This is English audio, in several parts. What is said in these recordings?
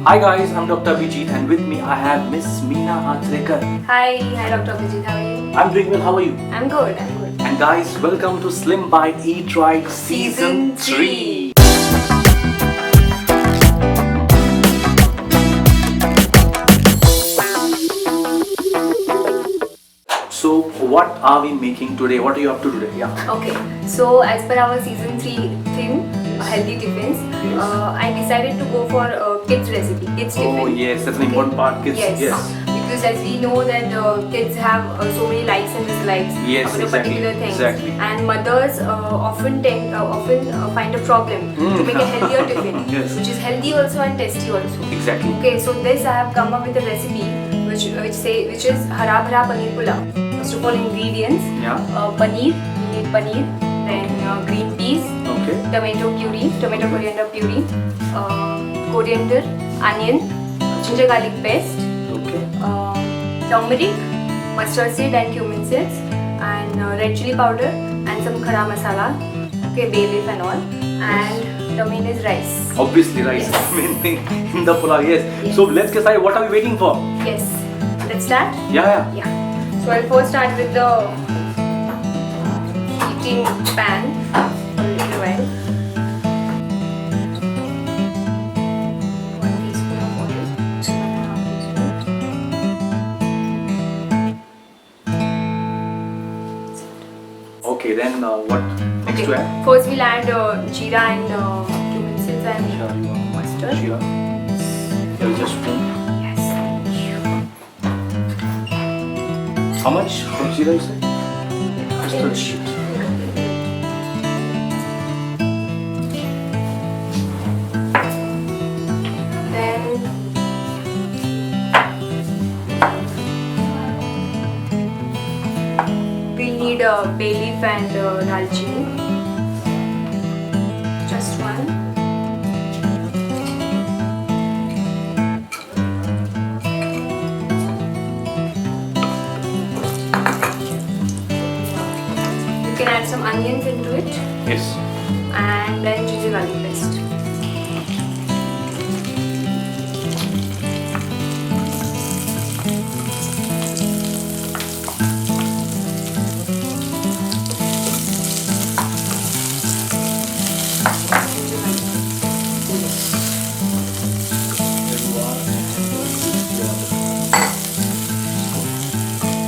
Hi guys, I'm Dr. Abhijit and with me I have Miss Meena Achrekar. Hi Dr. Vijit, how are you? I'm doing well, how are you? I'm good, I'm good. And guys, welcome to Slim Bite Eat Right Season 3. So what are we making today? What are you up to today? Yeah. Okay, so as per our season 3 theme, healthy tiffins, Yes. I decided to go for kids recipe, kids Oh tiffin. yes, that's an important part. Kids. Yes. Because as we know that kids have so many likes and dislikes Yes, on a exactly, particular things, exactly. and mothers often find a problem to make a healthier tiffin, Yes. which is healthy also and tasty also. Exactly. Okay, so this I have come up with a recipe which is hara bhara paneer pulao. First of all, ingredients: Yeah. paneer. You need paneer, then green peas, Okay. tomato puree, tomato coriander puree, coriander, onion, ginger garlic paste, Okay. turmeric, mustard seed and cumin seeds, and red chili powder, and some khara masala, okay, bay leaf and all. And the main is rice. Obviously rice is Yes. the main thing in the pulao, yes. Yes. So let's get started. What are we waiting for? Yes. Let's start? Yeah. Yeah. So I'll first start with the heating pan for a little while. 1 teaspoon of oil, 1.5 teaspoon. Okay, then what next to add? First we'll add jeera and cumin seeds and Sure, you want mustard. Sure. Yeah, we just spoon. Yes. How much from jeera you say? Just a Inch. sheet. Then we'll need a bay leaf and dalchini. Just one. You can add some onions into it Yes. and then ginger garlic paste.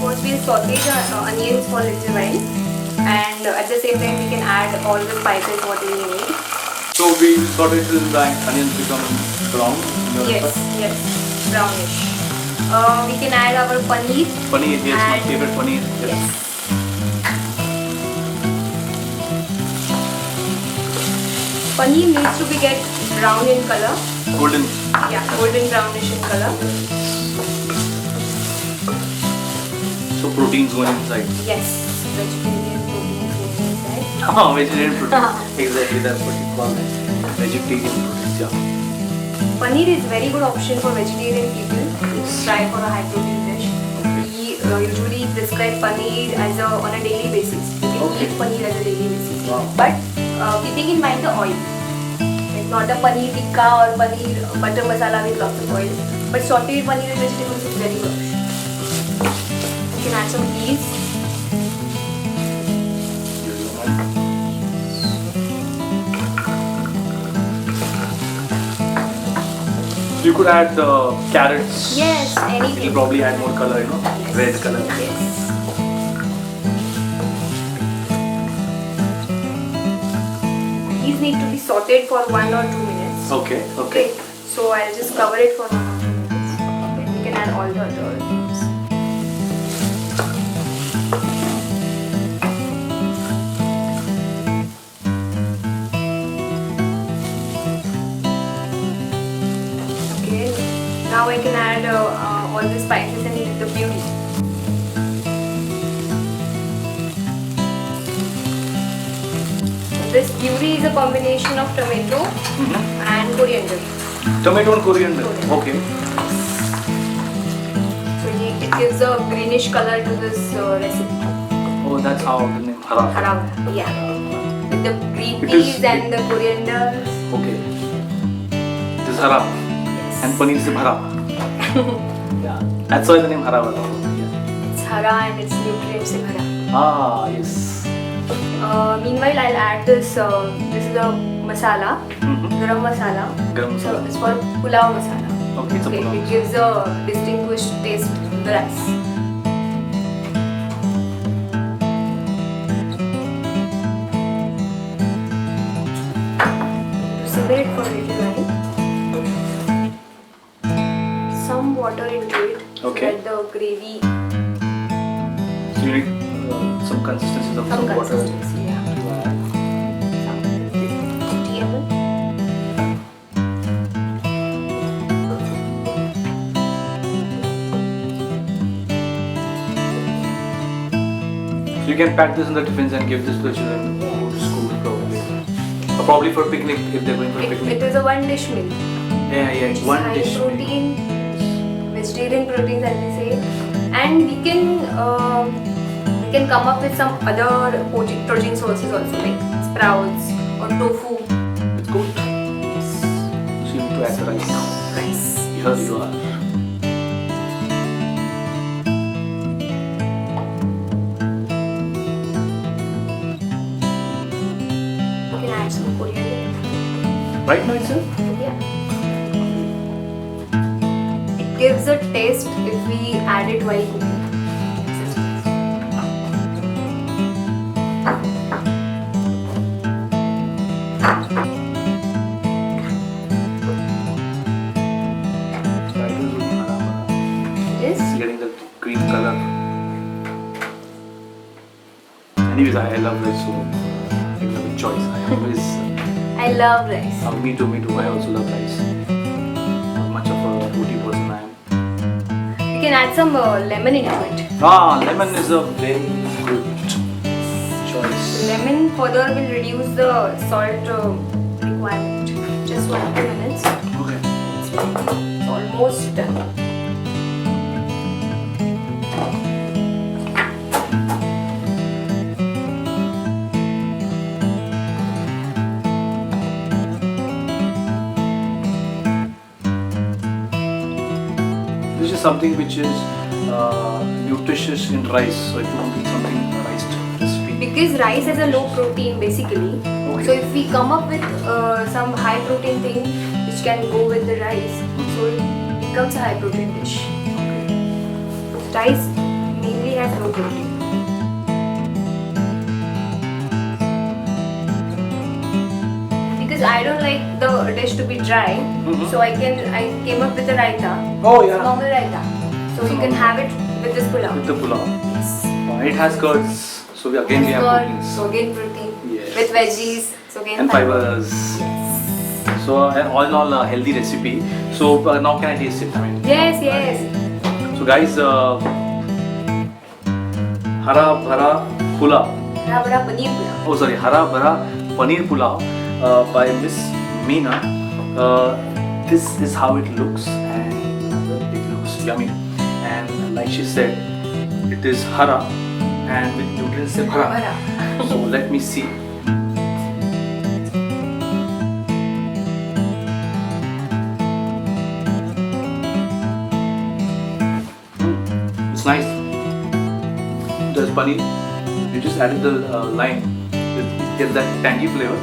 First we'll saute the onions for a little while, and at the same time we can add all the spices what we need. So we saute it till the onions become brown. Yes, brownish. We can add our paneer. Paneer, yes, my And- favorite paneer. Yes. Paneer needs to be get brown in color. Golden. Yeah, golden brownish in color. So proteins going inside. Yes, vegetarian protein goes inside. Oh, vegetarian proteins. Exactly, that's what you call it. Vegetarian proteins, yeah. Paneer is very good option for vegetarian people to try for a high protein dish. We usually prescribe paneer on a daily basis. You can Okay. eat paneer as a daily basis. Wow. But keeping in mind the oil. Like not a paneer tikka or paneer butter masala with lots of oil. But sauteed paneer and vegetables is very good option. You can add some peas. You could add carrots. Yes, anything. It'll probably add more color, Yes. red color. Yes. These need to be sauteed for 1 or 2 minutes. Okay. Okay, so I'll just cover it for 1 or 2 minutes. Then we can add all the other things. Okay, now I can add all the spices and the puree. This puree is a combination of tomato and coriander. Tomato and coriander. Coriander. Okay. So it gives a greenish color to this recipe. Oh, that's how the name Hara. Hara, yeah. With the green It peas is- and the coriander. Okay. This is Hara. Yes. And paneer se bhara. Yeah, that's why the name hara bhara. It's hara and it's nutrients se bhara. Ah, yes. Meanwhile, I'll add this. This is the masala, garam masala. Garam So masala. it's called pulao masala. Okay, it's a pulao. It gives a distinguished taste to the rice. Simmer it for a little while. Some water into it. Okay. So that the gravy. So you need some consistency of some water. Consistency, yeah. To add. Some 50 ml. So you can pack this in the tiffins and give this to the children who go to school probably. Or probably for picnic if they're going for picnic. It is a one dish meal. Yeah, it's one high dish. protein, vegetarian proteins as we say, and we can come up with some other protein sources also like sprouts or tofu. It's good. Yes. So you need to add the rice now. Rice. Here you are. You can add some coriander. Right now itself? Yeah. It gives a taste if we add it while cooking. Yes. It's getting the green color. Anyways, I love rice so it's a good choice. I always. I love rice. Me too. I also love rice. Not much of a roti person I am. You can add some lemon into it. Lemon is a very good choice. Lemon further will reduce the salt requirement. Just 1 2 minutes. Okay. It's almost done. This is something which is nutritious in rice. So if you want to eat something rice recipe. Because rice has a low protein basically. Okay. So if we come up with some high protein thing which can go with the rice, so it becomes a high protein dish. Rice mainly has low protein. Because I don't like the dish to be dry, so I came up with a raita. Oh yeah. Normal raita. So you can have it with this pulao. With the pulao. Yes. It has curds. So we have proteins. So again protein. Yes. With veggies. So again And fibers. Yes. So all in all a healthy recipe. So now can I taste it? I mean. Yes. So guys, hara bhara pulao. Hara paneer pulao. Oh sorry, hara bhara paneer pulao by Miss Meena. This is how it looks, and it looks yummy. And like she said, it is hara and with nutrients se bhara. Bhara. So let me see. It's nice. There's paneer. You just added the lime. It gets that tangy flavor.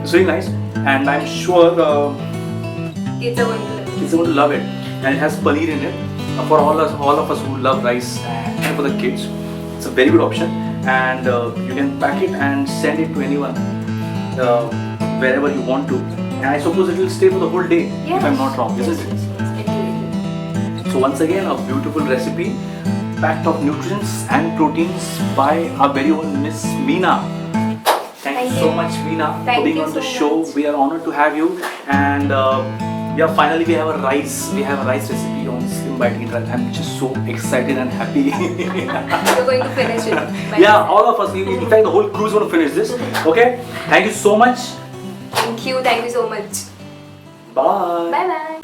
It's really nice, and I'm sure Kids are going to love kids are going to love it. And it has paneer in it. For all of us who love rice and for the kids, it's a very good option. And you can pack it and send it to anyone wherever you want to. And I suppose it will stay for the whole day, if I'm not wrong, isn't it? So once again, a beautiful recipe packed of nutrients and proteins by our very own Miss Meena. Thank you so much, Meena, Thank for being you on the so show. much. We are honored to have you. And yeah, finally we have a rice. We have a rice recipe on Slim Bite Eat Right. I'm just so excited and happy. You're going to finish it. by Yeah, yourself. all of us. In fact, the whole crew is going to finish this. Okay. Thank you so much. Thank you so much. Bye. Bye bye.